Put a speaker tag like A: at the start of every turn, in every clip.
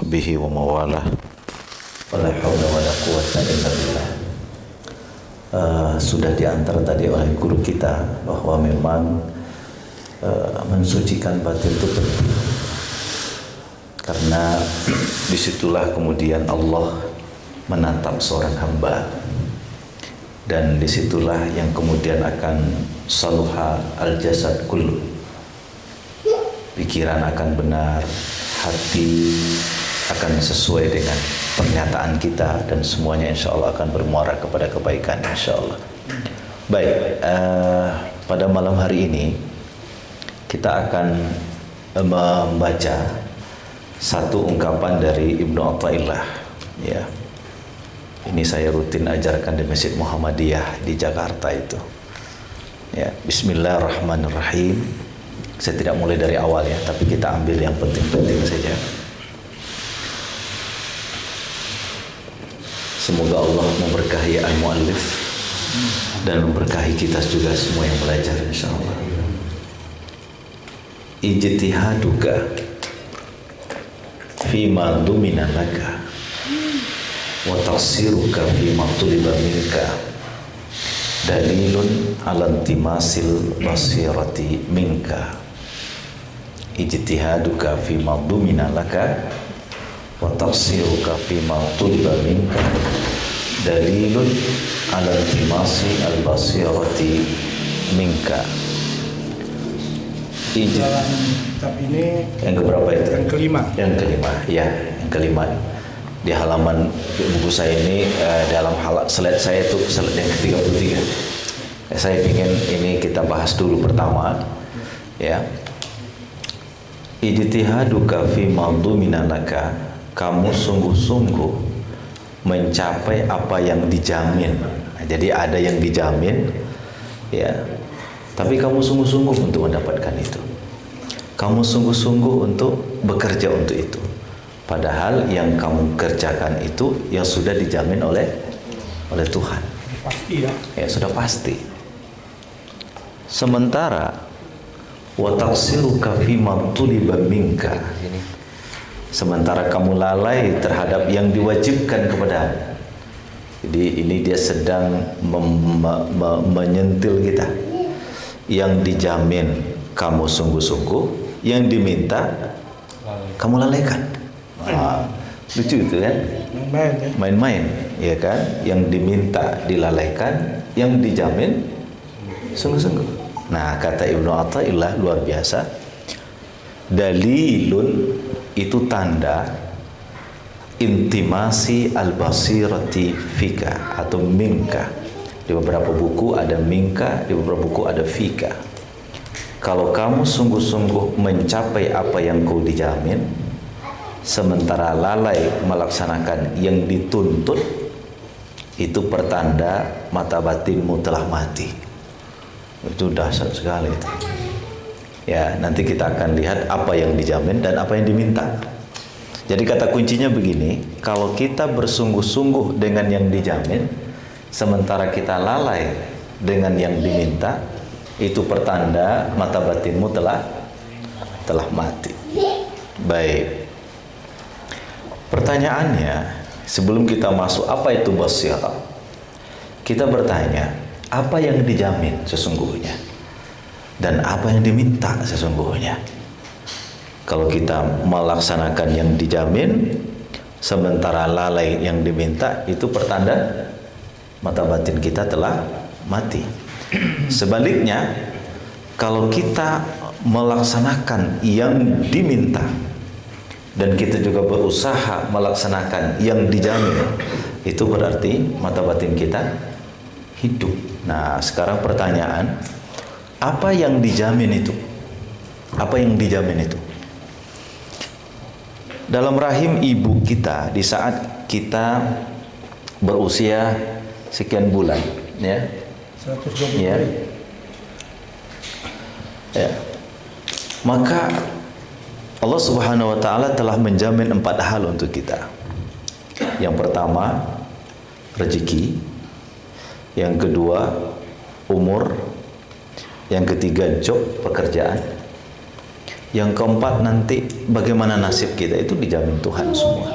A: sahbihi wa mawalah. Wala haula wala quwwata illa billah. Sudah diantar tadi oleh guru kita bahwa memang mensucikan batin itu penting, karena disitulah kemudian Allah menatap seorang hamba, dan disitulah yang kemudian akan saluha al-jasad kullu, pikiran akan benar, hati akan sesuai dengan pernyataan kita, dan semuanya insya Allah akan bermuara kepada kebaikan insya Allah. Baik, pada malam hari ini kita akan membaca satu ungkapan dari Ibnu Athaillah. Ya, ini saya rutin ajarkan di Masjid Muhammadiyah di Jakarta itu. Ya, Bismillahirrahmanirrahim. Saya tidak mulai dari awal ya, tapi kita ambil yang penting-penting saja. Semoga Allah memberkahi al-muallif dan memberkahi kita juga semua yang belajar insyaallah. Ijtihaduka fima dumina laka wa taqsiruka fima tuliba minka dalilun ala intimasil basirati minka. Ijtihaduka fima dumina laka wa taqsiruka fima tuliba minka dalilun ala intimasi al-basirati minka.
B: Dalam kitab ini
A: yang keberapa itu?
B: Yang kelima.
A: Yang kelima, ya, yang kelima. Di halaman buku saya ini dalam slide saya itu slide yang ke-33. Saya ingin ini kita bahas dulu pertama, ya. Ijtihaduka fi madhumina laka, kamu sungguh-sungguh mencapai apa yang dijamin. Nah, jadi ada yang dijamin, ya. Tapi kamu sungguh-sungguh untuk mendapatkan itu. Kamu sungguh-sungguh untuk bekerja untuk itu. Padahal yang kamu kerjakan itu yang sudah dijamin oleh Tuhan.
B: Pasti ya.
A: Ya, sudah pasti. Sementara wa taqsiruka fima tuliba minka. Sementara kamu lalai terhadap yang diwajibkan kepadamu. Jadi ini dia sedang menyentil kita. Yang dijamin kamu sungguh-sungguh, yang diminta kamu lalaikan. Nah, lucu itu kan?
B: Main-main ya.
A: Main-main, ya kan? Yang diminta dilalaikan, yang dijamin sungguh-sungguh. Nah, kata Ibnu Athaillah luar biasa. Dalilun itu tanda intimasi al-basirati fika atau minka. Di beberapa buku ada minka, di beberapa buku ada fika. Kalau kamu sungguh-sungguh mencapai apa yang kau dijamin, sementara lalai melaksanakan yang dituntut, itu pertanda mata batinmu telah mati. Itu dahsyat sekali itu. Ya, nanti kita akan lihat apa yang dijamin dan apa yang diminta. Jadi kata kuncinya begini, kalau kita bersungguh-sungguh dengan yang dijamin, sementara kita lalai dengan yang diminta, itu pertanda mata batinmu telah mati. Baik. Pertanyaannya, sebelum kita masuk apa itu basirah, kita bertanya, apa yang dijamin sesungguhnya dan apa yang diminta sesungguhnya. Kalau kita melaksanakan yang dijamin, sementara lalai yang diminta, itu pertanda mata batin kita telah mati. Sebaliknya, kalau kita melaksanakan yang diminta dan kita juga berusaha melaksanakan yang dijamin, itu berarti mata batin kita hidup. Nah, sekarang pertanyaan, apa yang dijamin itu? Apa yang dijamin itu? Dalam rahim ibu kita, di saat kita berusia sekian bulan, ya,
B: 120
A: ya, ya, maka Allah Subhanahu Wa Taala telah menjamin 4 hal untuk kita. Yang pertama, rezeki. Yang kedua, umur. Yang ketiga, job, pekerjaan. Yang keempat, nanti bagaimana nasib kita itu dijamin Tuhan semua.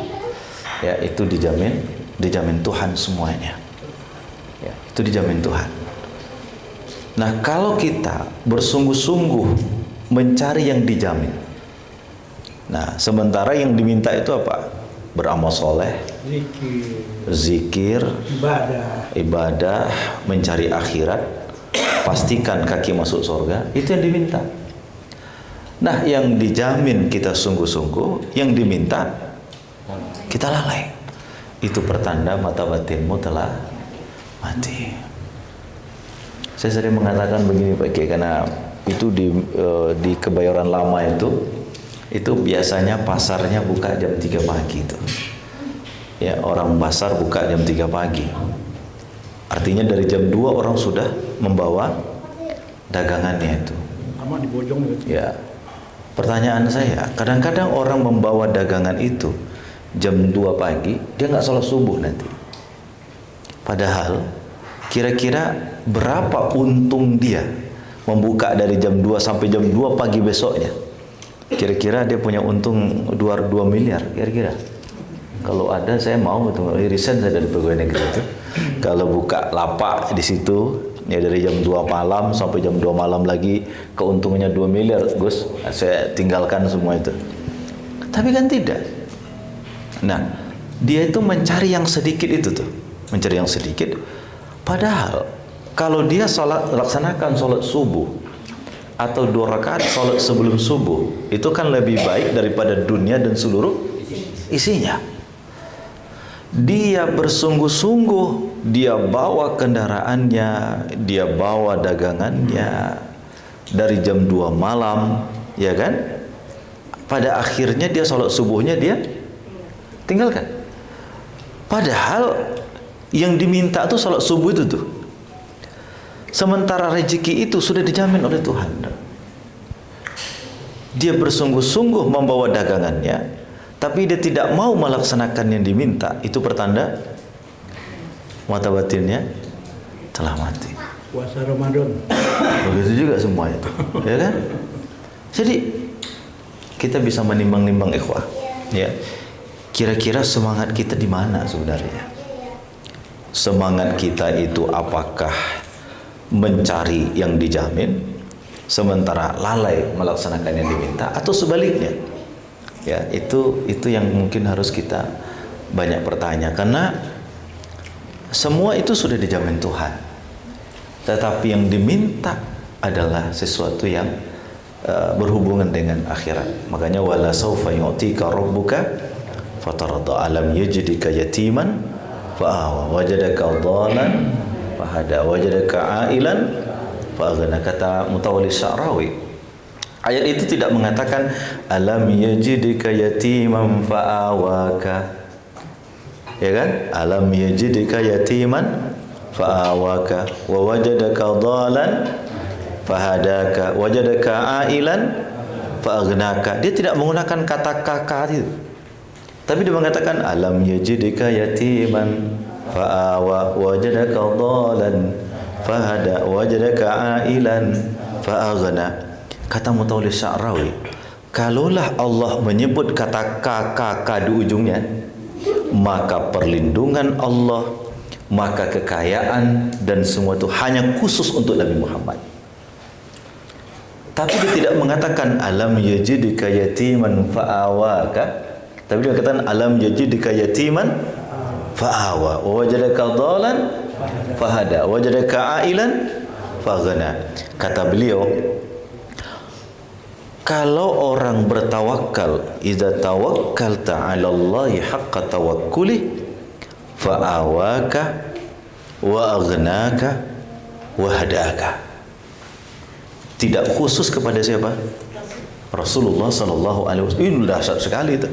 A: Ya, itu dijamin Tuhan semuanya. Ya, itu dijamin Tuhan. Nah, kalau kita bersungguh-sungguh mencari yang dijamin. Nah, sementara yang diminta itu apa? Beramal soleh, zikir, ibadah, mencari akhirat, pastikan kaki masuk surga, itu yang diminta. Nah, yang dijamin kita sungguh-sungguh, yang diminta kita lalai. Itu pertanda mata batinmu telah mati. Saya sering mengatakan begini Pak Kiai, karena itu di Kebayoran Lama itu biasanya pasarnya buka jam 3 pagi itu. Ya, orang pasar buka jam 3 pagi. Artinya dari jam 2 orang sudah membawa dagangannya itu.
B: Sama di Bojong gitu.
A: Ya. Pertanyaan saya, kadang-kadang orang membawa dagangan itu jam 2 pagi, dia nggak sholat subuh nanti. Padahal kira-kira berapa untung dia membuka dari jam 2 sampai jam 2 pagi besoknya? Kira-kira dia punya untung 2 miliar kira-kira. Kalau ada saya mau itu, irisan saya dari pegawai negeri itu. Kalau buka lapak di situ, ya dari jam 2 malam sampai jam 2 malam lagi, keuntungannya 2 miliar, Gus, saya tinggalkan semua itu. Tapi kan tidak. Nah, dia itu mencari yang sedikit itu tuh, mencari yang sedikit. Padahal kalau dia laksanakan sholat subuh atau 2 rakaat sholat sebelum subuh, itu kan lebih baik daripada dunia dan seluruh isinya. Dia bersungguh-sungguh, dia bawa kendaraannya, dia bawa dagangannya dari jam 2 malam, ya kan? Pada akhirnya dia sholat subuhnya dia tinggalkan. Padahal yang diminta tuh sholat subuh itu tuh. Sementara rezeki itu sudah dijamin oleh Tuhan. Dia bersungguh-sungguh membawa dagangannya, tapi dia tidak mau melaksanakan yang diminta. Itu pertanda mata batinnya telah mati.
B: Puasa Ramadan.
A: Begitu juga semua itu, ya kan? Jadi kita bisa menimbang-nimbang ikhwah, ya. Kira-kira semangat kita di mana sebenarnya? Semangat kita itu apakah mencari yang dijamin, sementara lalai melaksanakan yang diminta, atau sebaliknya? Ya, itu yang mungkin harus kita banyak bertanya, karena semua itu sudah dijamin Tuhan. Tetapi yang diminta adalah sesuatu yang berhubungan dengan akhirat. Makanya wala saufa yu'tika rabbuka fatarda, alam yajidika yatiman fa'awa, wajadaka dhalan fahada, wajadaka ailan fa'aghna. Kata Mutawalli Sya'rawi, ayat itu tidak mengatakan alam yajidika yatiman fa'awaka, ya kan? Alam yajidika yatiman fa'awaka wa wajadaka dhalan fahadaka wajadaka ailan fa'aghnaka. Dia tidak menggunakan kata kakak itu, tapi dia mengatakan alam yajidika yatiman fa'awa wajadaka dhalan fahada wajadaka ailan fa'aghna. Kata Mutawalli Sya'rawi, kalaulah Allah menyebut kata kakak di ujungnya, maka perlindungan Allah, maka kekayaan dan semua itu hanya khusus untuk Nabi Muhammad. Tapi dia tidak mengatakan alam yajidika yatiman fa'awaka, tapi dia mengatakan alam yajidika yatiman fa'awa wajadaka dhalan fahada wajadaka ailan faghna. Kata beliau, kalau orang bertawakal, idza tawakkalta 'ala Allahi haqqa tawakkuli fa'awaka wa aghnaka wa hadaka. Tidak khusus kepada siapa? Rasulullah sallallahu alaihi wasallam. Ini dahsyat sekali itu.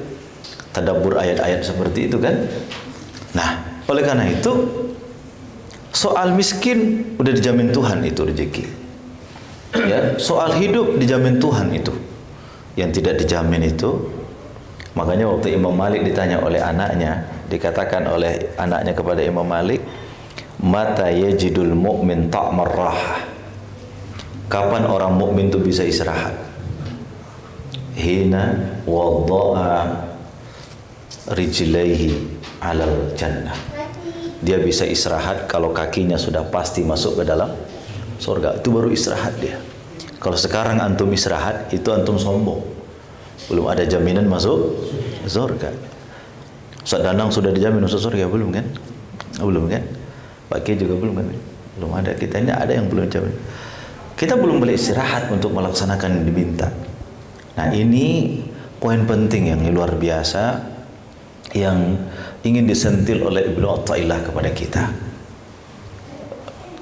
A: Tadabbur ayat-ayat seperti itu kan. Nah, oleh karena itu soal miskin udah dijamin Tuhan itu rezeki. Ya, soal hidup dijamin Tuhan itu. Yang tidak dijamin itu, makanya waktu Imam Malik ditanya oleh anaknya, dikatakan oleh anaknya kepada Imam Malik, mata yajidul mu'min ta'mar rahah. Kapan orang mukmin itu bisa istirahat? hina wadda'a rijlaihi 'alal jannah. Dia bisa istirahat kalau kakinya sudah pasti masuk ke dalam surga. Itu baru istirahat dia. Kalau sekarang antum istirahat, itu antum sombong. Belum ada jaminan masuk surga. Ustaz Danang sudah dijamin masuk surga, belum kan? Belum kan? Pak Ki juga belum kan? Belum ada. Kita ini ada yang belum jamin. Kita belum boleh istirahat untuk melaksanakan yang diminta. Nah, ini poin penting yang luar biasa yang ingin disentil oleh Ibnu Athaillah kepada kita.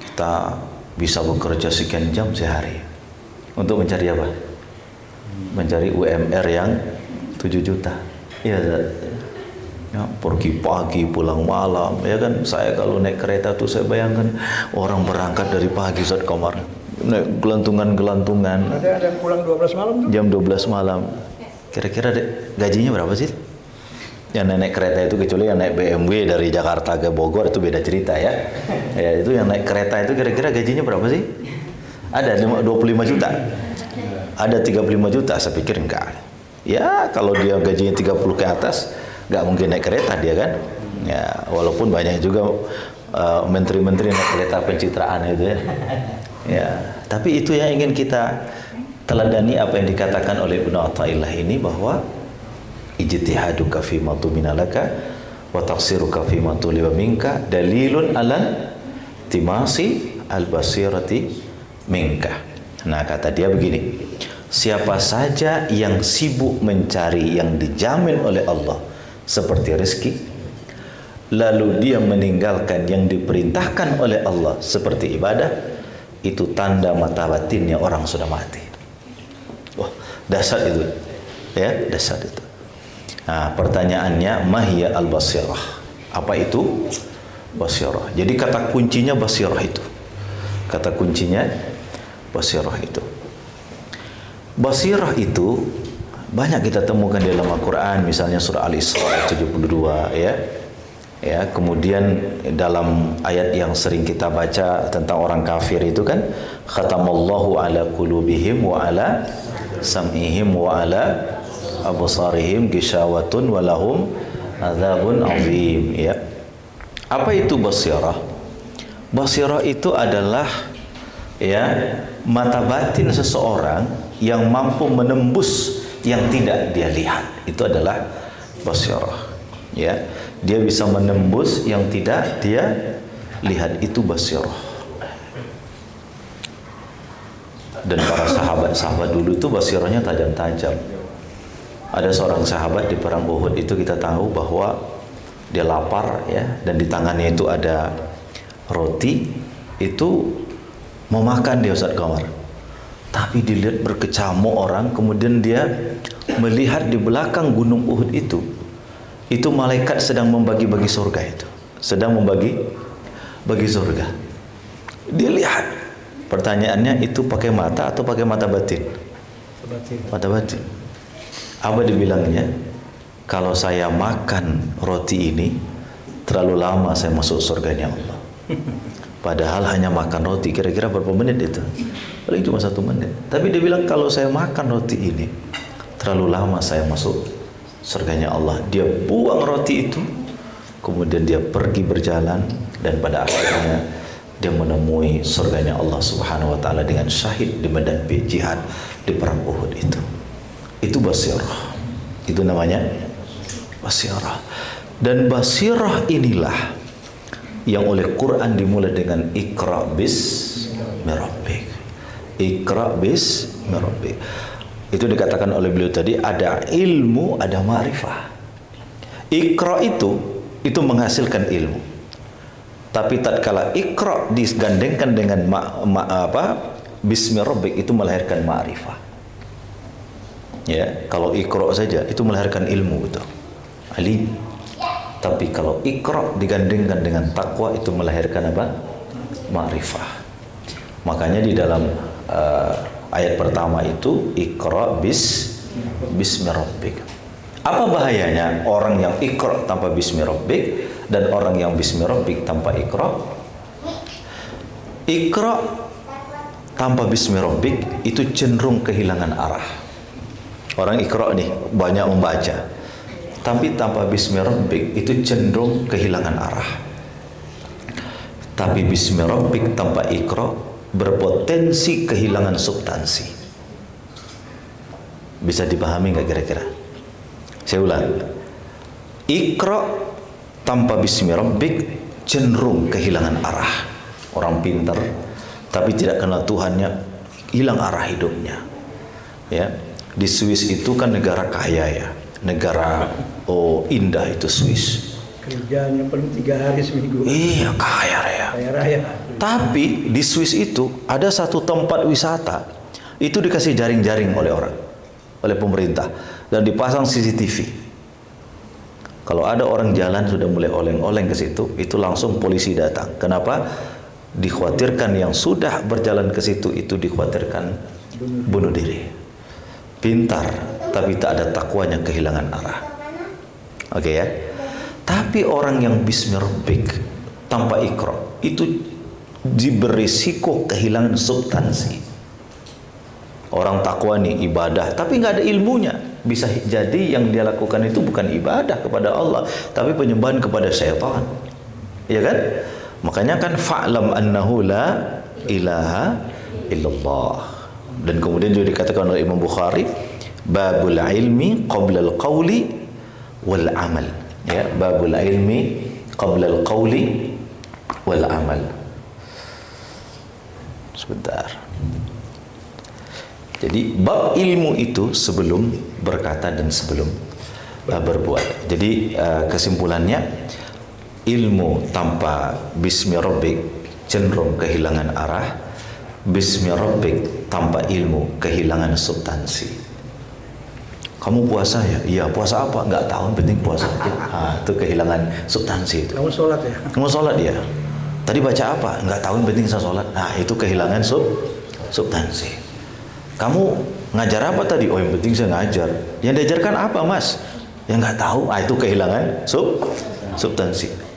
A: Kita bisa bekerja sekian jam sehari untuk mencari apa? Mencari UMR yang 7 juta. Ya, ya, pergi pagi pulang malam, ya kan? Saya kalau naik kereta tuh saya bayangkan orang berangkat dari pagi Ustaz Komar, naik gelantungan-gelantungan.
B: Ada yang pulang 12 malam tuh.
A: Jam 12 malam. Kira-kira gajinya berapa sih? Yang naik kereta itu, kecuali yang naik BMW dari Jakarta ke Bogor itu beda cerita ya. Ya, itu yang naik kereta itu kira-kira gajinya berapa sih? Ada 25 juta. Ada 35 juta, saya pikir enggak. Ya, kalau dia gajinya 30 ke atas, enggak mungkin naik kereta dia kan. Ya, walaupun banyak juga menteri-menteri naik kereta pencitraan itu ya. Ya, tapi itu yang ingin kita teladani apa yang dikatakan oleh Ibnu Athaillah ini, bahwa ijtihaduka fi ma tuminalaka wa taqsiruka fi ma tuliba minka dalilun ala timasi al-basirati minka. Nah, kata dia begini, siapa saja yang sibuk mencari yang dijamin oleh Allah seperti rezeki, lalu dia meninggalkan yang diperintahkan oleh Allah seperti ibadah, itu tanda mata batinnya orang sudah mati. Wah, dasar itu. Ya, dasar itu. Nah, pertanyaannya, mahya al-basirah. Apa itu basirah? Jadi kata kuncinya basirah itu. Kata kuncinya basirah itu. Basirah itu banyak kita temukan di dalam Al-Quran, misalnya surah Al-Isra ayat 72 ya. Ya, kemudian dalam ayat yang sering kita baca tentang orang kafir itu kan, khatamallahu ala qulubihim wa ala sam'ihim wa ala absarihim ghishawatun walahum adzabun azim ya. Apa itu basirah? Basirah itu adalah ya mata batin seseorang yang mampu menembus yang tidak dia lihat. Itu adalah basirah ya. Dia bisa menembus yang tidak dia lihat, itu basirah. Dan para sahabat-sahabat dulu itu basirahnya tajam-tajam. Ada seorang sahabat di perang Uhud itu kita tahu bahwa dia lapar ya, dan di tangannya itu ada roti, itu mau makan dia Ustaz Komar. Tapi dilihat berkecamuk orang, kemudian dia melihat di belakang gunung Uhud itu malaikat sedang membagi-bagi surga itu. Sedang bagi surga. Dia lihat. Pertanyaannya, itu pakai mata atau pakai mata batin? Mata batin. Apa dibilangnya? Kalau saya makan roti ini, terlalu lama saya masuk surganya Allah. Padahal hanya makan roti, kira-kira berapa menit itu? Paling cuma 1 menit. Tapi dia bilang, kalau saya makan roti ini, terlalu lama saya masuk surganya Allah. Dia buang roti itu, kemudian dia pergi berjalan, dan pada akhirnya dia menemui surganya Allah Subhanahu wa taala dengan syahid di medan jihad di perang Uhud itu. Itu basirah. Itu namanya basirah. Dan basirah inilah yang oleh Quran dimulai dengan Iqra bismi rabbik. Iqra bismi rabbik. Itu dikatakan oleh beliau tadi, ada ilmu, ada ma'rifah. Iqra itu menghasilkan ilmu. Tapi tatkala Iqra digandengkan dengan bismi rabbik, itu melahirkan ma'rifah. Ya, kalau Iqra saja itu melahirkan ilmu itu. Ali. Tapi kalau Iqra digandengkan dengan takwa, itu melahirkan apa? Ma'rifah. Makanya di dalam ayat pertama itu Iqra bismi rabbik. Apa bahayanya orang yang Iqra tanpa bismi rabbik dan orang yang bismi rabbik tanpa Iqra? Iqra tanpa bismi rabbik itu cenderung kehilangan arah. Orang Iqra nih banyak membaca, tapi tanpa bismi rabbik itu cenderung kehilangan arah. Tapi bismi rabbik tanpa Iqra berpotensi kehilangan substansi. Bisa dipahami nggak kira-kira? Saya ulang. Iqra tanpa bismi rabbik cenderung kehilangan arah. Orang pintar tapi tidak kenal Tuhannya, hilang arah hidupnya. Ya, di Swiss itu kan negara kaya ya, negara indah itu Swiss.
B: Kerjanya paling 3 hari seminggu.
A: Iya, kaya raya.
B: Kaya raya.
A: Tapi di Swiss itu ada satu tempat wisata itu dikasih jaring-jaring oleh pemerintah dan dipasang CCTV. Kalau ada orang jalan sudah mulai oleng-oleng ke situ, itu langsung polisi datang. Kenapa? Dikhawatirkan yang sudah berjalan ke situ itu dikhawatirkan bunuh diri. Pintar, tapi tak ada takwanya, kehilangan arah. Oke ya. Tapi orang yang bismi rabbik tanpa Iqra itu berisiko kehilangan substansi. Orang takwa nih ibadah, tapi nggak ada ilmunya. Bisa jadi yang dia lakukan itu bukan ibadah kepada Allah, tapi penyembahan kepada syaitan. Iya kan? Makanya kan fa'lam annahu la ilaha illallah. Dan kemudian juga dikatakan oleh Imam Bukhari, babul ilmi qabla al-qawli wal amal. Ya, babul ilmi qabla al-qawli wal amal. Sebentar. Jadi bab ilmu itu sebelum berkata dan sebelum berbuat. Jadi kesimpulannya, ilmu tanpa bismi rabbik cenderung kehilangan arah. Bismi rabbik tanpa ilmu kehilangan substansi. Kamu puasa ya? Iya, puasa apa? Enggak tahu, yang penting puasa aja. Itu kehilangan substansi itu.
B: Kamu sholat ya?
A: Kamu sholat ya? Tadi baca apa? Enggak tahu, yang penting saya sholat. Itu kehilangan substansi. Kamu ngajar apa tadi? Oh, yang penting saya ngajar. Yang diajarkan apa, Mas? Yang nggak tahu. Itu kehilangan substansi.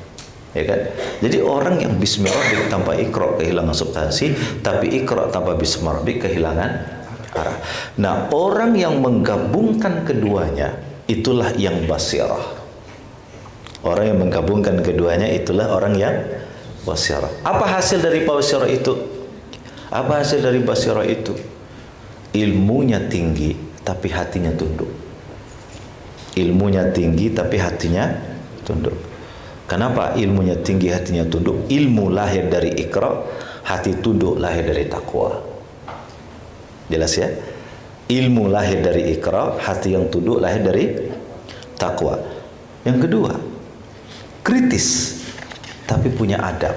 A: Ya kan? Jadi orang yang bismi rabbik tanpa Iqra kehilangan substansi, tapi Iqra tanpa bismi rabbik kehilangan arah. Nah, orang yang menggabungkan keduanya itulah yang basirah. Orang yang menggabungkan keduanya itulah orang yang basirah. Apa hasil dari basirah itu? Apa hasil dari basirah itu? Ilmunya tinggi tapi hatinya tunduk. Ilmunya tinggi tapi hatinya tunduk. Kenapa ilmunya tinggi hatinya tunduk? Ilmu lahir dari Iqra, hati tunduk lahir dari takwa. Jelas ya? Ilmu lahir dari Iqra, hati yang tunduk lahir dari takwa. Yang kedua, kritis tapi punya adab.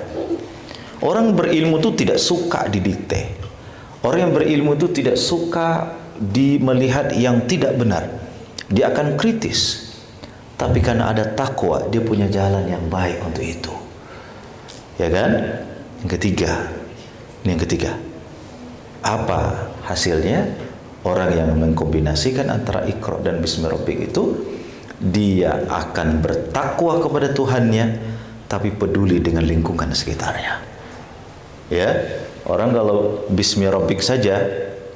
A: Orang berilmu itu tidak suka didikte. Orang yang berilmu itu tidak suka melihat yang tidak benar. Dia akan kritis. Tapi karena ada takwa, dia punya jalan yang baik untuk itu. Ya kan? Yang ketiga. Ini yang ketiga. Apa hasilnya? Orang yang mengkombinasikan antara Iqra dan bismi rabbik itu, dia akan bertakwa kepada Tuhannya, tapi peduli dengan lingkungan sekitarnya. Ya, orang kalau bismi rabbik saja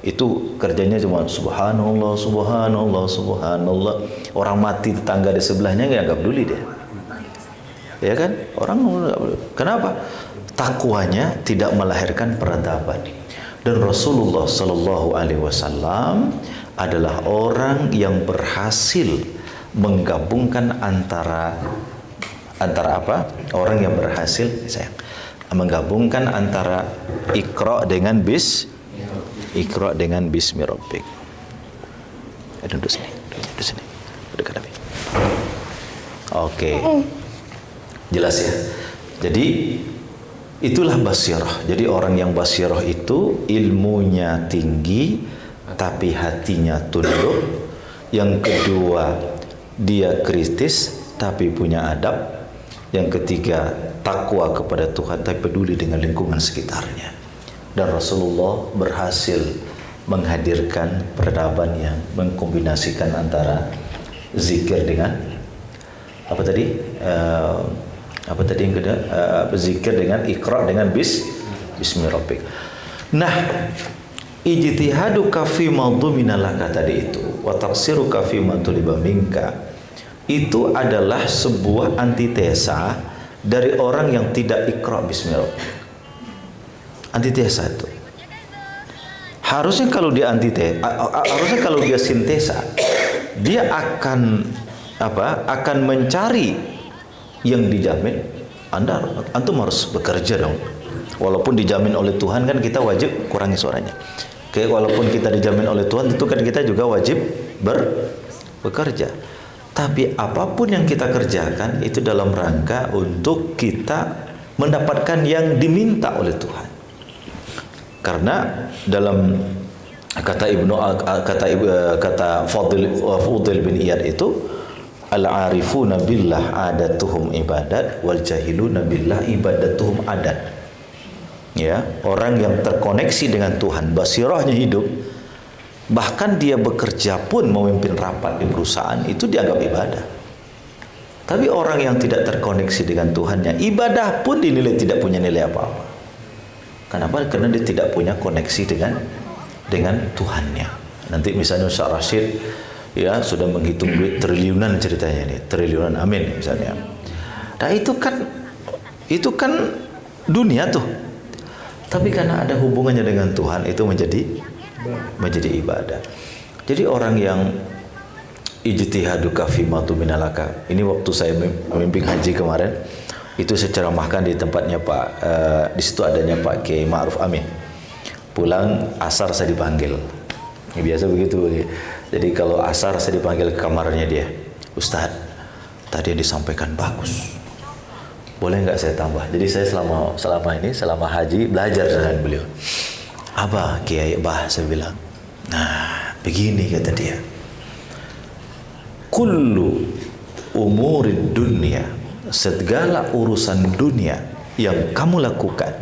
A: itu kerjanya cuma subhanallah, subhanallah, subhanallah. Orang mati tetangga di sebelahnya nggak peduli dia. Ya kan? Orang nggak peduli. Kenapa? Takwanya tidak melahirkan peradaban. Dan Rasulullah Sallallahu Alaihi Wasallam adalah orang yang berhasil menggabungkan antara apa? Orang yang berhasil menggabungkan antara Iqra dengan Iqra dengan bismi rabbik. Duduk sini, duduk sini, dekat Nabi. Oke, jelas ya. Jadi itulah basirah. Jadi orang yang basirah itu ilmunya tinggi, tapi hatinya tunduk. Yang kedua, dia kritis, tapi punya adab. Yang ketiga, takwa kepada Tuhan, tapi peduli dengan lingkungan sekitarnya. Dan Rasulullah berhasil menghadirkan peradaban yang mengkombinasikan antara zikir dengan apa tadi? Apa tadi yang kedua? Zikir dengan Iqra dengan bismi rabbik. Nah, ijtihaduka fi madhuminalaka tadi itu wa taqsiruka fi ma tuliba minka itu adalah sebuah antitesa dari orang yang tidak iqra bismillah. Antitesa itu. Harusnya kalau dia harusnya kalau dia sintesa, dia akan akan mencari yang dijamin. Antum harus bekerja dong. Walaupun dijamin oleh Tuhan kan kita wajib kurangi suaranya. Walaupun kita dijamin oleh Tuhan itu kan kita juga wajib bekerja. Tapi apapun yang kita kerjakan itu dalam rangka untuk kita mendapatkan yang diminta oleh Tuhan. Karena dalam kata Fudil bin Iyad itu al-arifuna billah adatuhum ibadat wal jahiluna billah ibadatuhum adat. Ya, orang yang terkoneksi dengan Tuhan, basirahnya hidup, bahkan dia bekerja pun memimpin rapat di perusahaan itu dianggap ibadah. Tapi orang yang tidak terkoneksi dengan Tuhannya, ibadah pun dinilai tidak punya nilai apa-apa. Kenapa? Karena dia tidak punya koneksi dengan Tuhannya. Nanti misalnya Ustaz Rashid ya sudah menghitung duit triliunan ceritanya nih, triliunan amin misalnya. Nah itu kan dunia tuh. Tapi karena ada hubungannya dengan Tuhan itu menjadi ibadah. Jadi orang yang ijtihaduka fi ma tuminalaka. Ini waktu saya memimpin haji kemarin, itu saya ceramahkan di tempatnya Pak di situ adanya Pak Kiai Ma'ruf Amin. Pulang asar saya dipanggil. Ya, biasa begitu. Jadi kalau asar saya dipanggil ke kamarnya dia. Ustadz, tadi yang disampaikan bagus. Boleh nggak saya tambah? Jadi saya selama haji belajar dengan beliau. Apa Kiai saya bilang. Nah, begini kata dia. Kullu umurid dunia, segala urusan dunia yang kamu lakukan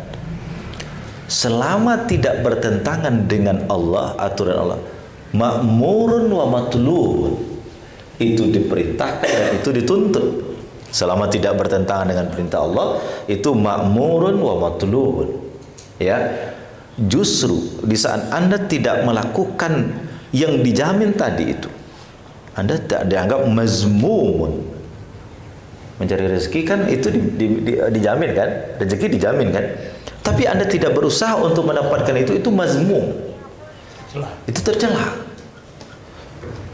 A: selama tidak bertentangan dengan Allah, aturan Allah, ma'murun wa matlubun, itu diperintahkan dan itu dituntut. Selama tidak bertentangan dengan perintah Allah, itu ma'murun wa matlubun. Ya. Justru di saat Anda tidak melakukan yang dijamin tadi itu, Anda tak dianggap mazmumun. Mencari rezeki kan itu dijamin kan? Rezeki dijamin kan? Tapi Anda tidak berusaha untuk mendapatkan itu mazmum. Itu tercela.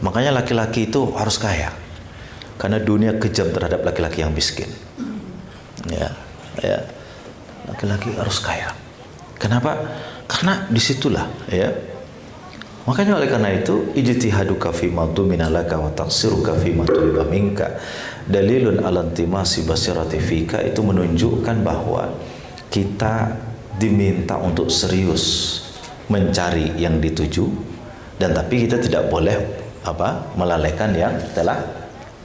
A: Makanya laki-laki itu harus kaya. Karena dunia kejam terhadap laki-laki yang miskin. Ya. Laki-laki harus kaya. Kenapa? Karena disitulah ya. Makanya oleh karena itu ijtihaduka fi ma tuminalaka wa taqsiruka fi ma tuliba minka dalilun ala intimasi basirati fika, itu menunjukkan bahwa kita diminta untuk serius mencari yang dituju, dan tapi kita tidak boleh melalaikan yang telah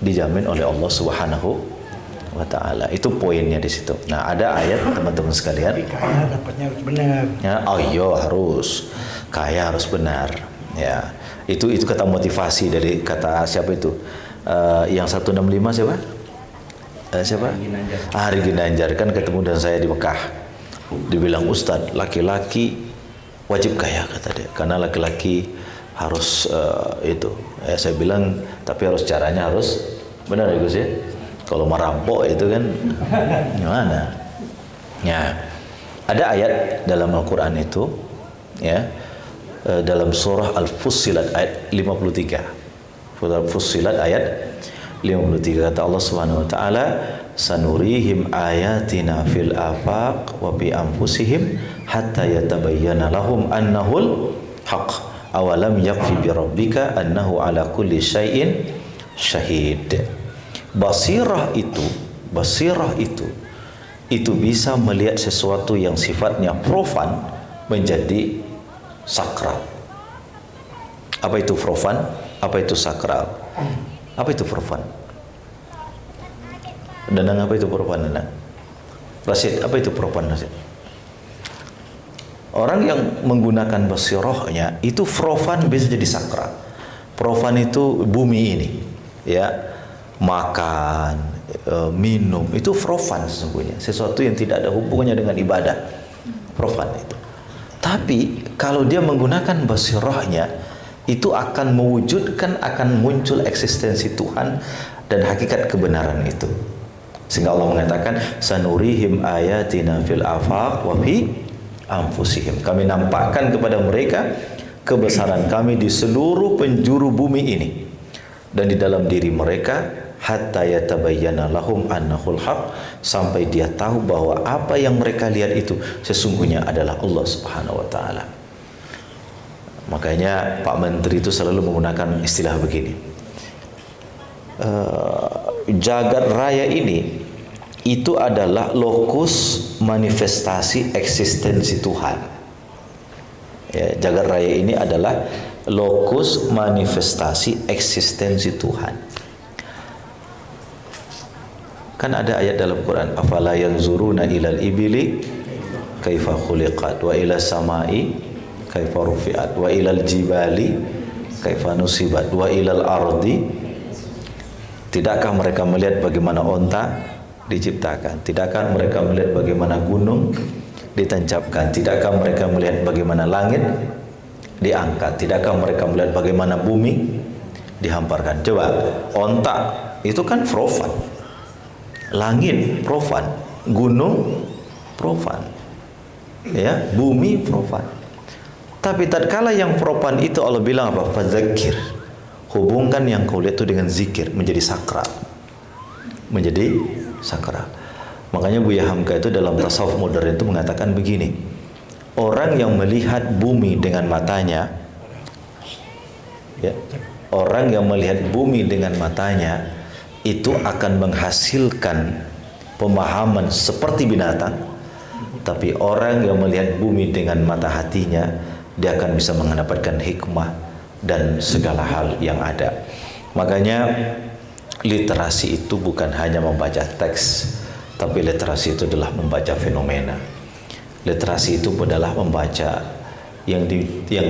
A: dijamin oleh Allah Subhanahu wa ta'ala. Itu poinnya di situ. Nah, ada ayat teman-teman sekalian.
B: Tapi kaya dapatnya harus benar. Ya,
A: harus. Kaya harus benar. Ya. Itu kata motivasi dari kata siapa itu? Yang 165 siapa? Siapa? Hari Ginanjar kan ketemu dengan saya di Mekah. Dibilang Ustadz, laki-laki wajib kaya kata dia. Karena laki-laki harus saya bilang tapi harus caranya harus benar ya Gus ya. Kalau merampok itu kan gimana? Ya. Ada ayat dalam Al-Qur'an itu ya, dalam surah Al-Fussilat ayat 53. Surah Al-Fussilat ayat 53 kata Allah Subhanahu wa taala, sanurihim ayatina fil afaq wa bi anfusihim hatta yatabayyana lahum annahul haqq. Awalam yakfi bi rabbika annahu ala kulli syai'in syahid. Basirah itu bisa melihat sesuatu yang sifatnya profan menjadi sakral. Apa itu profan? Apa itu sakral? Apa itu profan? Danang, apa itu profan, Danang? Rasid, apa itu profan, Rasid? Orang yang menggunakan basirahnya itu profan bisa jadi sakral. Profan itu bumi ini, ya, makan, minum, itu profan sesungguhnya. Sesuatu yang tidak ada hubungannya dengan ibadah, profan itu. Tapi kalau dia menggunakan basirahnya, itu akan mewujudkan, akan muncul eksistensi Tuhan dan hakikat kebenaran itu. Sehingga Allah mengatakan, sanurihim ayatina fil afaq wa fi anfusihim. Kami nampakkan kepada mereka kebesaran kami di seluruh penjuru bumi ini dan di dalam diri mereka, hatta yatabayyana lahum annahul haq, sampai dia tahu bahwa apa yang mereka lihat itu sesungguhnya adalah Allah Subhanahu wa taala. Makanya Pak Menteri itu selalu menggunakan istilah begini. Jagat raya ini itu adalah lokus manifestasi eksistensi Tuhan. Ya, jagat raya ini adalah lokus manifestasi eksistensi Tuhan. Kan ada ayat dalam Quran, afala yanzuruna ilal ibili kaifa khuliqat wa ila samai kaifa rufi'at wa ilal jibali kaifa nusibat wa ilal ardi. Tidakkah mereka melihat bagaimana onta diciptakan? Tidakkah mereka melihat bagaimana gunung ditancapkan? Tidakkah mereka melihat bagaimana langit diangkat? Tidakkah mereka melihat bagaimana bumi dihamparkan? Coba, onta itu kan profan, langit profan, gunung profan, ya, bumi profan. Tapi tatkala yang profan itu Allah bilang apa? Fadzakir. Hubungkan yang kau lihat itu dengan zikir, menjadi sakral. Menjadi sakral. Makanya Buya Hamka itu dalam tasawuf modern itu mengatakan begini. Orang yang melihat bumi dengan matanya, ya, orang yang melihat bumi dengan matanya itu akan menghasilkan pemahaman seperti binatang. Tapi orang yang melihat bumi dengan mata hatinya, dia akan bisa mendapatkan hikmah dan segala hal yang ada. Makanya literasi itu bukan hanya membaca teks, tapi literasi itu adalah membaca fenomena. Literasi itu adalah membaca yang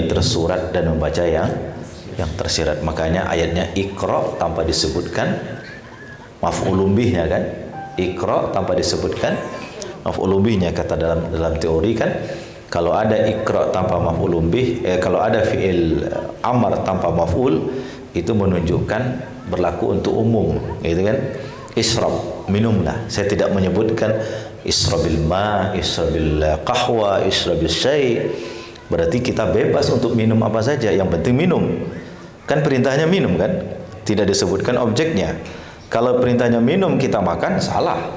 A: tersurat dan membaca yang tersirat. Makanya ayatnya Iqra tanpa disebutkan maf'ulun bihnya kan? Iqra tanpa disebutkan maf'ulun bihnya. Kata dalam teori kan, kalau ada Iqra tanpa maf'ulun bih, kalau ada fi'il amar tanpa maf'ul, itu menunjukkan berlaku untuk umum, gitu kan? Ishrab, minumlah. Saya tidak menyebutkan israbil ma, israbil qahwa, israbil syai. Berarti kita bebas untuk minum apa saja, yang penting minum. Kan perintahnya minum kan? Tidak disebutkan objeknya. Kalau perintahnya minum kita makan, salah.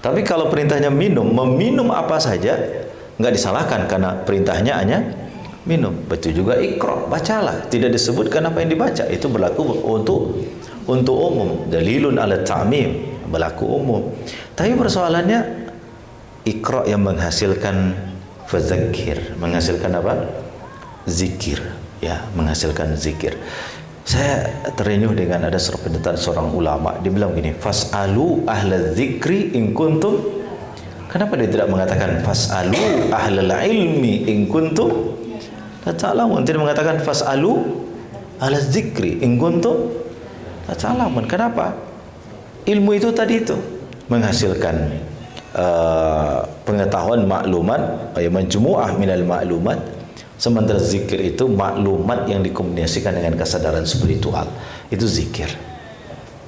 A: Tapi kalau perintahnya minum, meminum apa saja, nggak disalahkan karena perintahnya hanya minum. Betul juga Iqra, bacalah. Tidak disebutkan apa yang dibaca. Itu berlaku untuk umum. Dalilun ala ta'mim, berlaku umum. Tapi persoalannya Iqra yang menghasilkan fadzakir, menghasilkan apa? Zikir, ya, menghasilkan zikir. Saya terenyuh dengan ada seorang ulama, dia bilang gini, fas'alu ahla dzikri in kuntum. Kenapa dia tidak mengatakan fas'alu ahlal ilmi in kuntum la ta'lamun? Tidak mengatakan fas'alu ahla dzikri in kuntum la ta'lamun. Kenapa? Ilmu itu tadi itu menghasilkan pengetahuan, maklumat, majmu'ah minal maklumat. Sementara zikir itu maklumat yang dikombinasikan dengan kesadaran spiritual. Itu zikir.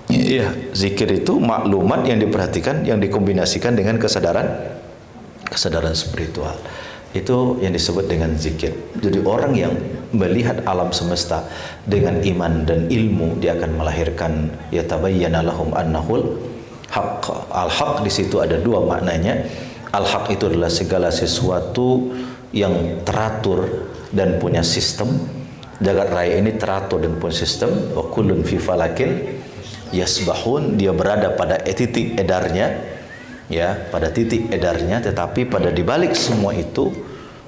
A: Iya, zikir itu maklumat yang diperhatikan, yang dikombinasikan dengan kesadaran spiritual. Itu yang disebut dengan zikir. Jadi orang yang melihat alam semesta dengan iman dan ilmu, dia akan melahirkan yatabayyana lahum annahul haqq. Al-haq di situ ada dua maknanya. Al-haq itu adalah segala sesuatu yang teratur dan punya sistem. Jagat raya ini teratur dan punya sistem. Wa kullun fi falakin yasbahun, dia berada pada titik edarnya, ya, pada titik edarnya. Tetapi pada dibalik semua itu,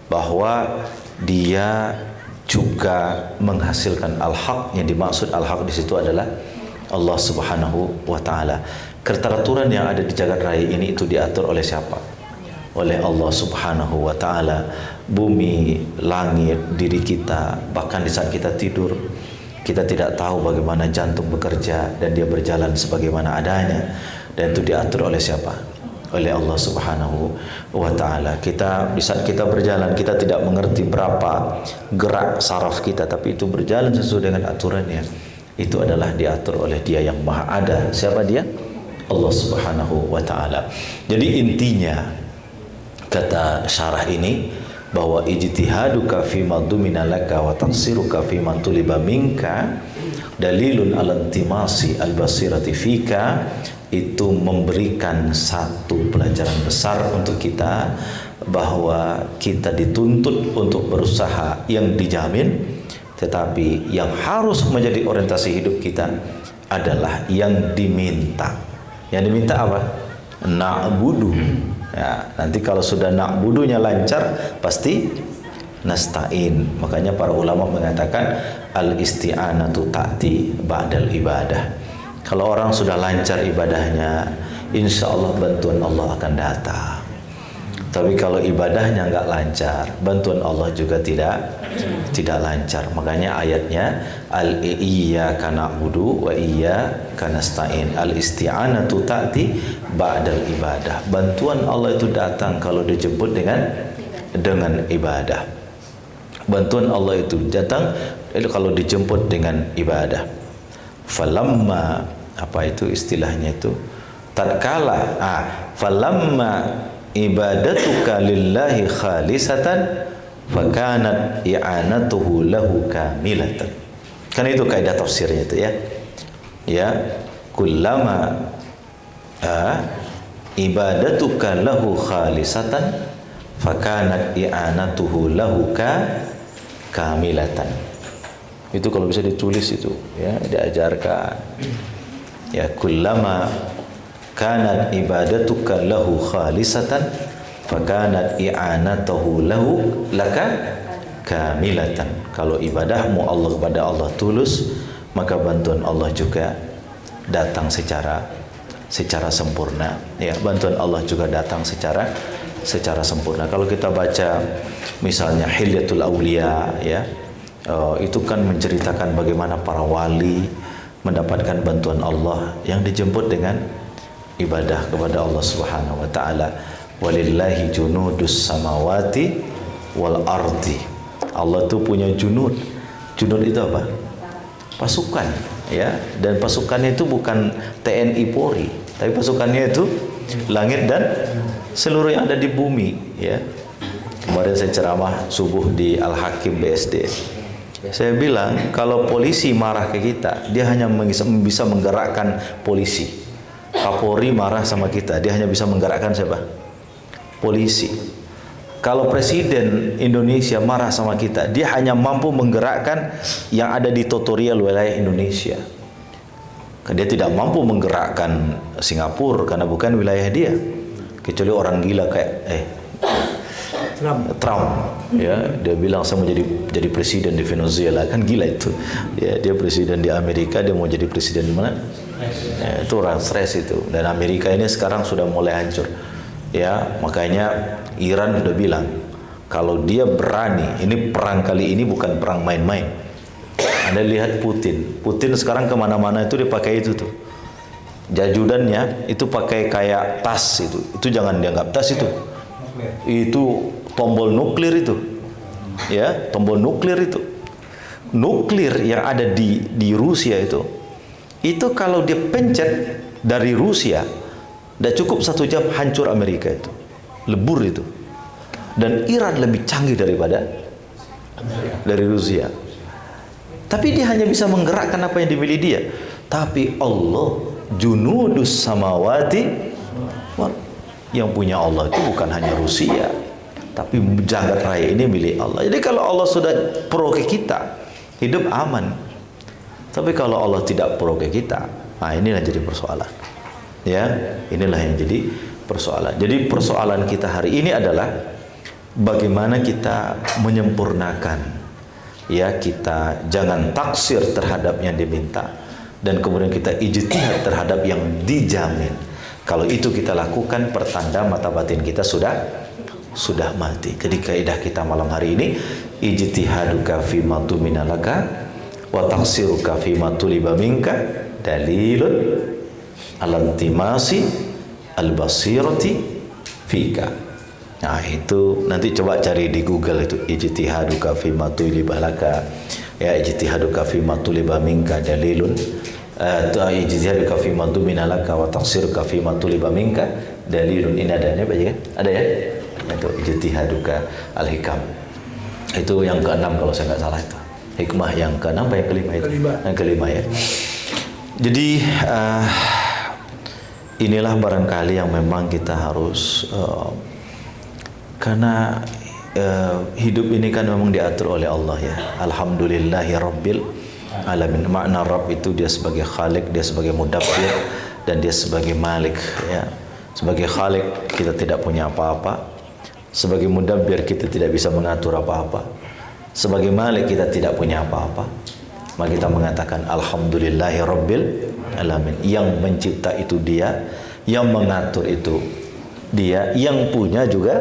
A: bahwa dia juga menghasilkan al-haq. Yang dimaksud al-haq di situ adalah Allah Subhanahu wa taala. Keteraturan yang ada di jagat raya ini itu diatur oleh siapa? Oleh Allah Subhanahu wa taala. Bumi, langit, diri kita, bahkan di saat kita tidur, kita tidak tahu bagaimana jantung bekerja dan dia berjalan sebagaimana adanya. Dan itu diatur oleh siapa? oleh Allah Subhanahu wa taala. Kita di saat kita berjalan, kita tidak mengerti berapa gerak saraf kita, tapi itu berjalan sesuai dengan aturannya. Itu adalah diatur oleh Dia yang Maha Ada. Siapa Dia? Allah Subhanahu wa taala. Jadi intinya kata syarah ini bahwa ijtihaduka fi madumina laka wa taqsiruka fi man tuliba minka dalilun ala intimasi al-basirati fika, itu memberikan satu pelajaran besar untuk kita bahwa kita dituntut untuk berusaha yang dijamin, tetapi yang harus menjadi orientasi hidup kita adalah yang diminta. Yang diminta apa? Na'budu. Ya, nanti kalau sudah na'budunya lancar, pasti nasta'in. Makanya para ulama mengatakan al-isti'anatu ta'ti ba'dal ibadah. Kalau orang sudah lancar ibadahnya, insya Allah bantuan Allah akan datang. Tapi kalau ibadahnya nggak lancar, bantuan Allah juga tidak lancar. Makanya ayatnya al-iyyaka na'budu wa iyyaka nasta'in. Al-isti'anatu ta'ti ba'dal ibadah. Bantuan Allah itu datang kalau dijemput dengan ibadah. Bantuan Allah itu datang kalau dijemput dengan ibadah. Falamma, apa itu istilahnya itu? Tatkala falamma ibadatuka lillahi khalisatan fakanat i'anatuhu lahu kamilatan. Kan itu kaidah tafsirnya itu ya. Ya, kullama ibadatuka lahu khalisatan fakanat i'anatuhu lahu kamilatan. Itu kalau bisa ditulis itu ya, diajarkan. Ya, kullama kanat ibadatuka lahu khalisatan fakanat i'anatuhu lahu laka kamilatan. Kalau ibadahmu Allah kepada Allah tulus, maka bantuan Allah juga datang secara sempurna. Ya, bantuan Allah juga datang secara sempurna. Kalau kita baca misalnya Hilyatul Aulia ya, itu kan menceritakan bagaimana para wali mendapatkan bantuan Allah yang dijemput dengan ibadah kepada Allah Subhanahu wa taala. Walillahi junudus samawati wal ardi. Allah tuh punya junud. Junud itu apa? Pasukan ya, dan pasukannya itu bukan TNI Polri, tapi pasukannya itu langit dan seluruh yang ada di bumi ya. Kemarin saya ceramah subuh di Al-Hakim BSD. Saya bilang kalau polisi marah ke kita, dia hanya bisa menggerakkan polisi. Kapolri marah sama kita, dia hanya bisa menggerakkan siapa? Polisi. Kalau Presiden Indonesia marah sama kita, dia hanya mampu menggerakkan yang ada di tutorial wilayah Indonesia. Dia tidak mampu menggerakkan Singapura karena bukan wilayah dia. Kecuali orang gila kayak Trump ya, dia bilang saya mau jadi presiden di Venezuela, kan gila itu ya. Dia presiden di Amerika, dia mau jadi presiden di mana ya, itu orang stres itu. Dan Amerika ini sekarang sudah mulai hancur ya. Makanya Iran sudah bilang kalau dia berani, ini perang kali ini bukan perang main-main. Anda lihat Putin sekarang kemana-mana itu dipakai itu tuh, jajudannya itu pakai kayak tas itu jangan dianggap tas itu tombol nuklir itu ya, tombol nuklir itu. Nuklir yang ada di Rusia itu kalau dia pencet dari Rusia tidak cukup 1 jam hancur Amerika itu, lebur itu. Dan Iran lebih canggih dari Rusia, tapi dia hanya bisa menggerakkan apa yang dimiliki dia. Tapi Allah junudus samawati, yang punya Allah itu bukan hanya Rusia, tapi jagat raya ini milik Allah. Jadi kalau Allah sudah pro ke kita, hidup aman. Tapi kalau Allah tidak pro ke kita, inilah jadi persoalan. Ya, inilah yang jadi persoalan. Jadi persoalan kita hari ini adalah bagaimana kita menyempurnakan. Ya, kita jangan taksir terhadap yang diminta, dan kemudian kita ijtihad terhadap yang dijamin. Kalau itu kita lakukan, pertanda mata batin kita sudah mati. Jadi kaidah kita malam hari ini, ijtihaduka fi ma tumina laka wa taqsiruka fi ma tuliba minka dalilun ala intimasi al-basirati fika. Nah itu nanti coba cari di Google itu, ijtihaduka fi ma tuliba laka, ya ijtihaduka fi ma tuliba minka dalilun, ijtihaduka fi ma dumina laka wa taqsiruka fi ma tuliba minka dalilun. Ini adanya baca kan? Ada ya? Itu ijtihaduka al-hikam. Itu yang keenam kalau saya nggak salah itu. Hikmah yang keenam apa yang kelima itu? Yang kelima ya. Jadi inilah barangkali yang memang kita harus karena hidup ini kan memang diatur oleh Allah ya. Alhamdulillahi Rabbil Alamin. Makna Rabb itu dia sebagai Khalik, dia sebagai Mudabbir, dan dia sebagai Malik ya. Sebagai Khalik kita tidak punya apa-apa. Sebagai Mudabbir kita tidak bisa mengatur apa-apa. Sebagai Malik kita tidak punya apa-apa. Maka kita mengatakan Alhamdulillahi Rabbil Alamin. Yang mencipta itu dia, yang mengatur itu dia, yang punya juga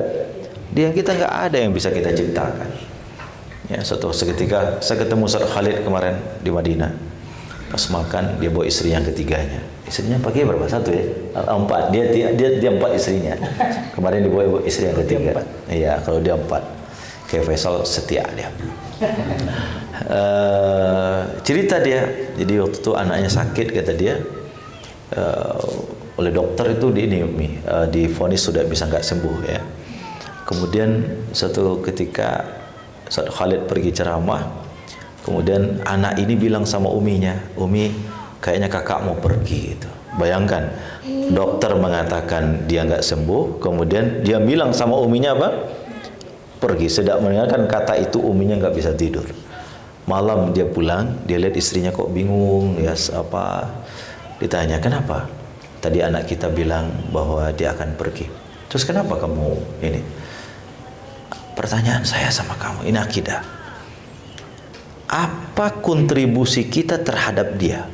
A: dia. Kita nggak ada yang bisa kita ciptakan. Ya, suatu seketika saya ketemu Ustaz Khalid kemarin di Madinah. Pas makan dia bawa istri yang ketiganya. Istrinya pakai berapa? Satu ya? Empat. Dia empat istrinya. Kemarin dia bawa istri yang ketiga. Iya, kalau dia empat. Kayak Faisal setia dia. Cerita dia, jadi waktu itu anaknya sakit kata dia, oleh dokter itu divonis sudah bisa nggak sembuh ya. Kemudian satu ketika Ustaz Khalid pergi ceramah, kemudian anak ini bilang sama uminya, Umi kayaknya kakak mau pergi gitu. Bayangkan dokter mengatakan dia nggak sembuh, kemudian dia bilang sama uminya apa? Pergi. Sedang mendengarkan kata itu uminya nggak bisa tidur. Malam dia pulang, dia lihat istrinya kok bingung ya apa. Ditanya kenapa? Tadi anak kita bilang bahwa dia akan pergi. Terus kenapa kamu ini? Pertanyaan saya sama kamu, ini akidah. Apa kontribusi kita terhadap dia?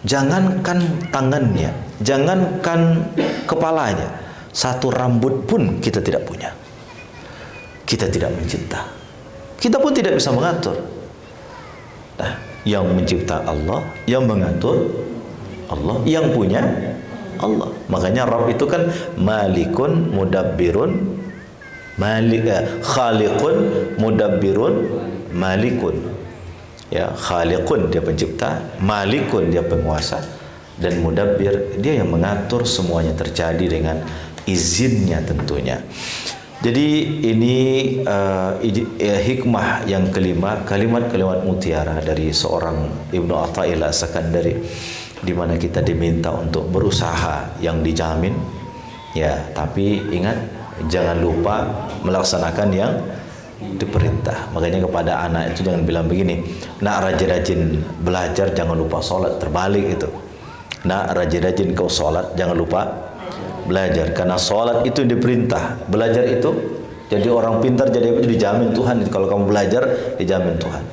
A: Jangankan tangannya, jangankan kepalanya, satu rambut pun kita tidak punya. Kita tidak mencipta. Kita pun tidak bisa mengatur. Nah, yang mencipta Allah, yang mengatur Allah, yang punya Allah. Makanya Rabb itu kan Malikun, Mudabbirun, Khaliqun, Mudabbirun, Malikun. Ya, Khaliqun dia pencipta, Malikun dia penguasa, dan Mudabbir dia yang mengatur semuanya terjadi dengan izinnya tentunya. Jadi ini hikmah yang kelima, kalimat-kalimat mutiara dari seorang Ibnu Athaillah As-Sakandari, di mana kita diminta untuk berusaha yang dijamin ya, tapi ingat jangan lupa melaksanakan yang diperintah. Makanya kepada anak itu jangan bilang begini, nak rajin-rajin belajar jangan lupa sholat, terbalik itu. Nak rajin-rajin kau sholat jangan lupa belajar, karena sholat itu diperintah, belajar itu jadi orang pintar, jadi dijamin Tuhan. Kalau kamu belajar dijamin Tuhan,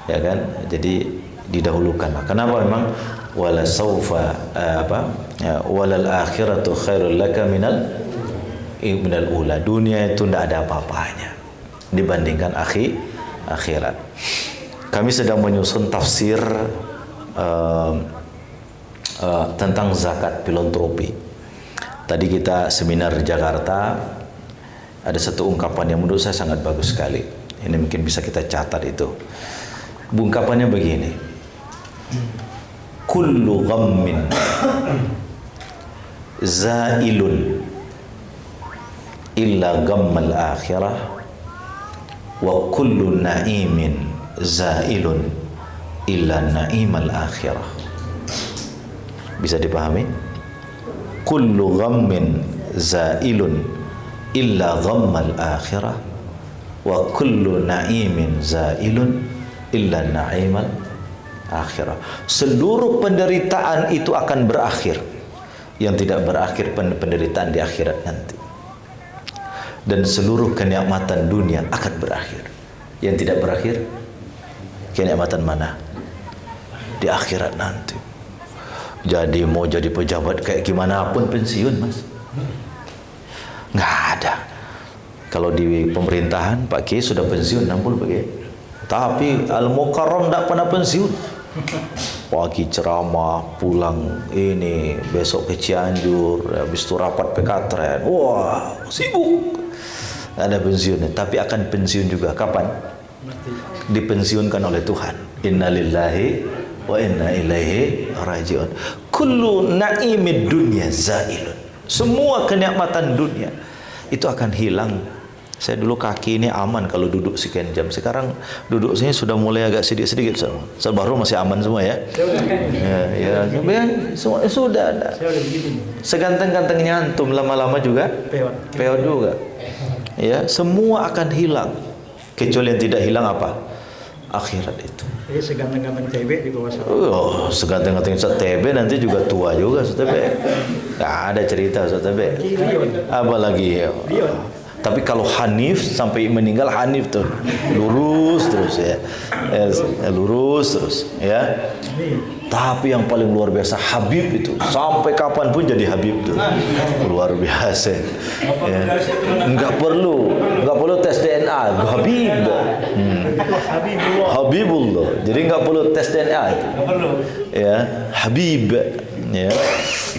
A: ya kan? Jadi didahulukan. Kenapa? Memang wala saufa walal akhiratu khairul laka minal ula. Dunia itu tidak ada apa-apanya dibandingkan akhirat. Kami sedang menyusun tafsir tentang zakat filantropi. Tadi kita seminar di Jakarta, ada satu ungkapan yang menurut saya sangat bagus sekali. Ini mungkin bisa kita catat itu. Ungkapannya begini. Kullu ghammin zailun illa ghammal akhirah wa kullu na'imin zailun illa na'imal akhirah. Bisa dipahami? Kullu ghammin zailun illa ghammal akhirah wa kullu na'imin zailun illa na'imal akhirah. Seluruh penderitaan itu akan berakhir. Yang tidak berakhir penderitaan di akhirat nanti. Dan seluruh kenikmatan dunia akan berakhir. Yang tidak berakhir kenikmatan mana? Di akhirat nanti. Jadi mau jadi pejabat kayak gimana pun pensiun, Mas, nggak ada. Kalau di pemerintahan Pak Kiai sudah pensiun 60 Pak Kiai, tapi Al Mukarram tidak pernah pensiun. pagi ceramah, pulang ini, besok ke Cianjur, habis itu rapat Pekatren. Wah, sibuk. Ada pensiunnya, tapi akan pensiun juga kapan? Dipensiunkan oleh Tuhan. Innalillahi wa inna ilaihi rajiun. Kullu na'imid dunya zailun. Semua kenikmatan dunia itu akan hilang. Saya dulu kaki ini aman kalau duduk sekian jam. Sekarang duduk sini sudah mulai agak sedikit-sedikit semua. Baru masih aman semua ya. Ya, semua sudah ada. Seganteng-gantengnya antum lama-lama juga peot juga. Ya, semua akan hilang. Kecuali yang tidak hilang apa? Akhirat itu.
B: Jadi seganteng-ganteng TB di bawah sana.
A: Oh, seganteng-ganteng Ustaz TB nanti juga tua juga Ustaz TB. Nggak ada cerita Ustaz TB. Apalagi ya. Tapi kalau Hanif sampai meninggal Hanif tuh lurus terus ya, lurus terus ya. Tapi yang paling luar biasa Habib itu sampai kapanpun jadi Habib tuh luar biasa. Ya. Nggak perlu tes DNA, Habib. Habibullah. Jadi nggak perlu tes DNA itu. Ya, Habib.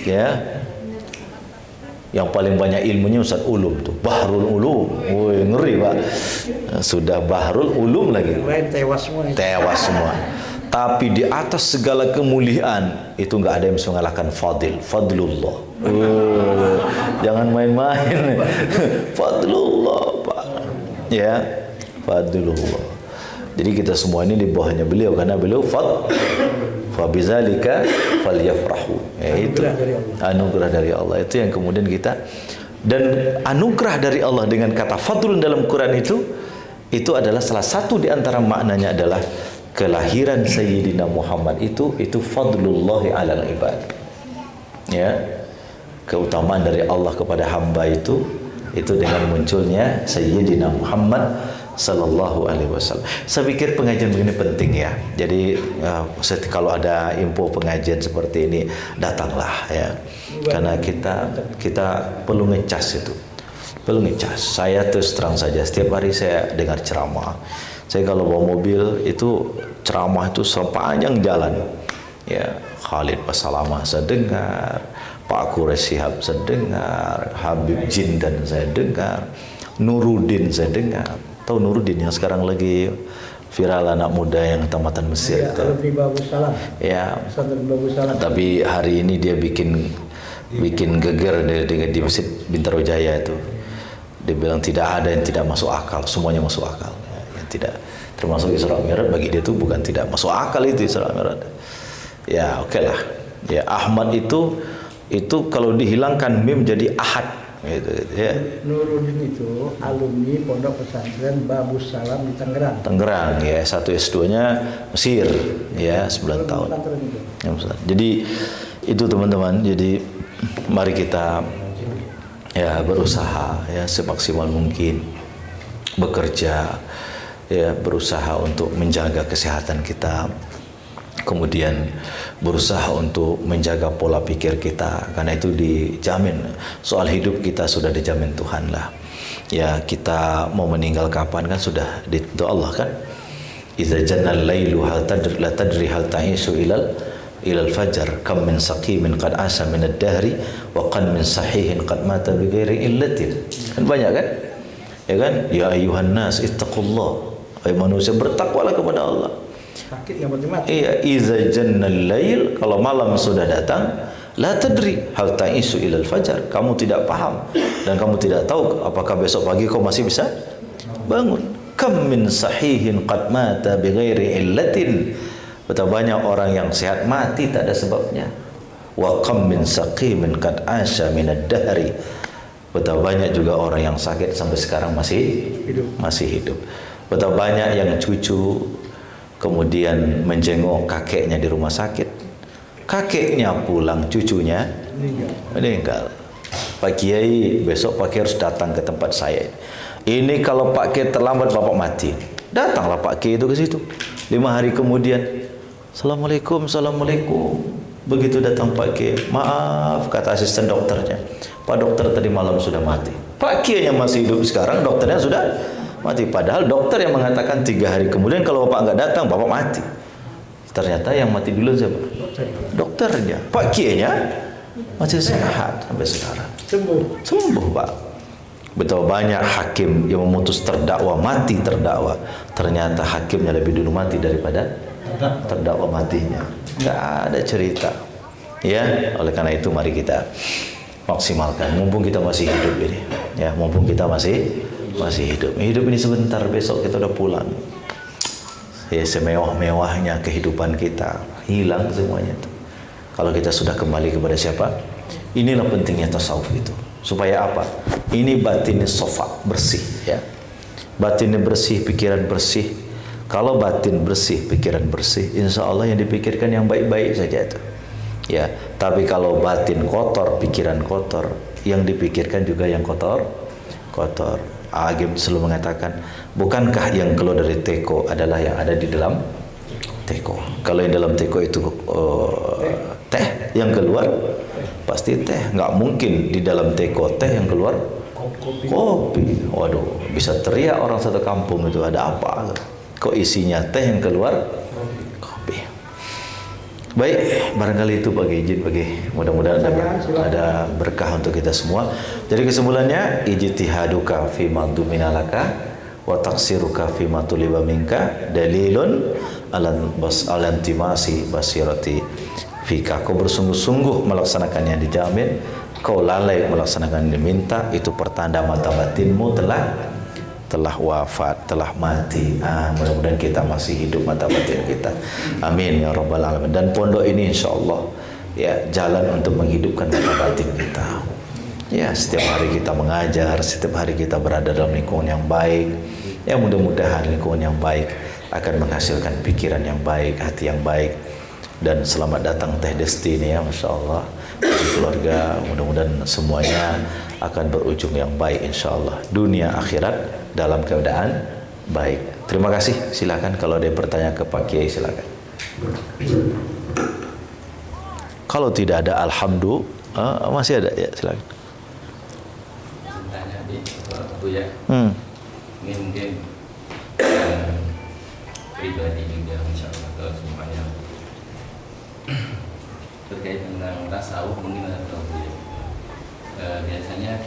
A: Ya. Yang paling banyak ilmunya Ustaz Ulum tuh, Bahrul Ulum. Woi, ngeri Pak. Sudah Bahrul Ulum lagi. Tewas semua. Tapi di atas segala kemuliaan itu enggak ada yang bisa mengalahkan Fadlullah. Jangan main-main. Fadlullah, Pak. Ya, Fadlullah. Jadi kita semua ini di bawahnya beliau karena beliau fa bizalika falyafrahu. Itu anugerah dari Allah. Itu yang kemudian kita, dan anugerah dari Allah dengan kata fadlun dalam Quran itu adalah salah satu di antara maknanya adalah kelahiran Sayyidina Muhammad itu fadlullahi alal ibad. Ya. Keutamaan dari Allah kepada hamba itu dengan munculnya Sayyidina Muhammad sallallahu alaihi wasallam. Saya pikir pengajian begini penting ya. Jadi kalau ada info pengajian seperti ini datanglah ya. Karena kita perlu ngecas itu. Perlu ngecas. Saya terus terang saja setiap hari saya dengar ceramah. Saya kalau bawa mobil itu ceramah itu sepanjang jalan. Ya, Khalid Basalamah saya dengar, Pak Quraisy Shihab saya dengar, Habib Jindan saya dengar, Nuruddin saya dengar. Tahu Nuruddin yang sekarang lagi viral, anak muda yang tamatan Mesir itu. Ya. Tapi hari ini dia bikin geger di Masjid Bintaro Jaya itu. Dia bilang tidak ada yang tidak masuk akal, semuanya masuk akal. Yang tidak termasuk Isra Mi'raj bagi dia itu bukan tidak masuk akal itu Isra Mi'raj. Ya, oke lah. Ya, Ahmad itu kalau dihilangkan mim jadi Ahad. Gitu, ya.
B: Nuruddin itu alumni Pondok Pesantren Babus Salam di
A: Tangerang ya, S1 S2-nya Mesir ya, 9 tahun. Jadi itu teman-teman, jadi mari kita ya berusaha ya semaksimal mungkin bekerja ya, berusaha untuk menjaga kesehatan kita. Kemudian berusaha untuk menjaga pola pikir kita, karena itu dijamin. Soal hidup kita sudah dijamin Tuhan lah. Ya, kita mau meninggal kapan kan sudah ditentu Allah kan. Idza jannal lailu hal tadri hal ta'isu ilal fajar kam min saqimin qad asa min ad-dahri wa qad min sahihin qad mata bi ghairi illatin. Kan banyak kan? Ya kan? Ya ayuhan nas ittaqullah. Wahai manusia, bertakwalah kepada Allah.
B: Sakit yang mati.
A: Iya, iza jannal lail, kalau malam sudah datang, la tadri hal ta'isu ilal fajar. Kamu tidak paham dan kamu tidak tahu apakah besok pagi kau masih bisa bangun. Kam min sahihin qad mata bighairi illatin. Betapa banyak orang yang sehat mati tak ada sebabnya. Wa kam min saqimin qad asha min ad-dahri. Betapa banyak juga orang yang sakit sampai sekarang masih hidup. Betapa banyak yang cucu kemudian menjenguk kakeknya di rumah sakit, kakeknya pulang, cucunya meninggal. Pak Kiai, besok Pak Kiai harus datang ke tempat saya. Ini kalau Pak Kiai terlambat bapak mati. Datanglah Pak Kiai itu ke situ. 5 hari kemudian, Assalamualaikum. Begitu datang Pak Kiai, maaf kata asisten dokternya, Pak dokter tadi malam sudah mati. Pak Kiai yang masih hidup sekarang, dokternya sudah mati. Padahal dokter yang mengatakan 3 hari kemudian kalau bapak nggak datang, bapak mati. Ternyata yang mati dulu siapa? Dokternya. Pak Kiainya masih sehat sampai sekarang. Sembuh Pak. Betapa banyak hakim yang memutus terdakwa mati terdakwa. Ternyata hakimnya lebih dulu mati daripada terdakwa matinya. Nggak ada cerita. Ya, oleh karena itu mari kita maksimalkan. Mumpung kita masih hidup ini. Ya, mumpung kita masih hidup. Hidup ini sebentar, besok kita udah pulang. Ya, semewah-mewahnya kehidupan kita hilang semuanya itu. Kalau kita sudah kembali kepada siapa? Inilah pentingnya tasawuf itu. Supaya apa? Ini batinnya sofa, bersih ya. Batinnya bersih, pikiran bersih. Kalau batin bersih, pikiran bersih, insya Allah yang dipikirkan yang baik-baik saja itu. Ya, tapi kalau batin kotor, pikiran kotor, yang dipikirkan juga yang kotor. Agim selalu mengatakan, bukankah yang keluar dari teko adalah yang ada di dalam teko? Kalau yang dalam teko itu teh, yang keluar pasti teh. Nggak mungkin di dalam teko teh yang keluar kopi. Waduh, bisa teriak orang satu kampung itu, ada apa? Kok isinya teh yang keluar kopi. Baik, barangkali itu bagi izin mudah-mudahan ada berkah untuk kita semua. Jadi kesimpulannya, ijtihaduka fi ma duminalaka wa taqsiruka fi ma tuliba minka dalilun alantimasi basirati fika. Kau bersungguh-sungguh melaksanakan yang dijamin, kau lalai melaksanakan yang diminta, itu pertanda mata batinmu telah wafat, telah mati. Mudah-mudahan kita masih hidup mata batin kita. Amin ya rabbal alamin. Dan pondok ini insyaallah ya jalan untuk menghidupkan mata batin kita. Ya, setiap hari kita mengajar, setiap hari kita berada dalam lingkungan yang baik. Ya, mudah-mudahan lingkungan yang baik akan menghasilkan pikiran yang baik, hati yang baik. Dan selamat datang Teh Destiny ya, Masya Allah. Keluarga, mudah-mudahan semuanya akan berujung yang baik insya Allah. Dunia akhirat dalam keadaan baik. Terima kasih. Silakan kalau ada yang bertanya ke Pak Kiai, silakan. Kalau tidak ada, alhamdulillah. Masih ada ya, silakan.
C: Tanya di Bu ya. Mungkin pribadi juga insya Allah ke semuanya terkait tentang tasawuf mungkin ada tahu ya. Biasanya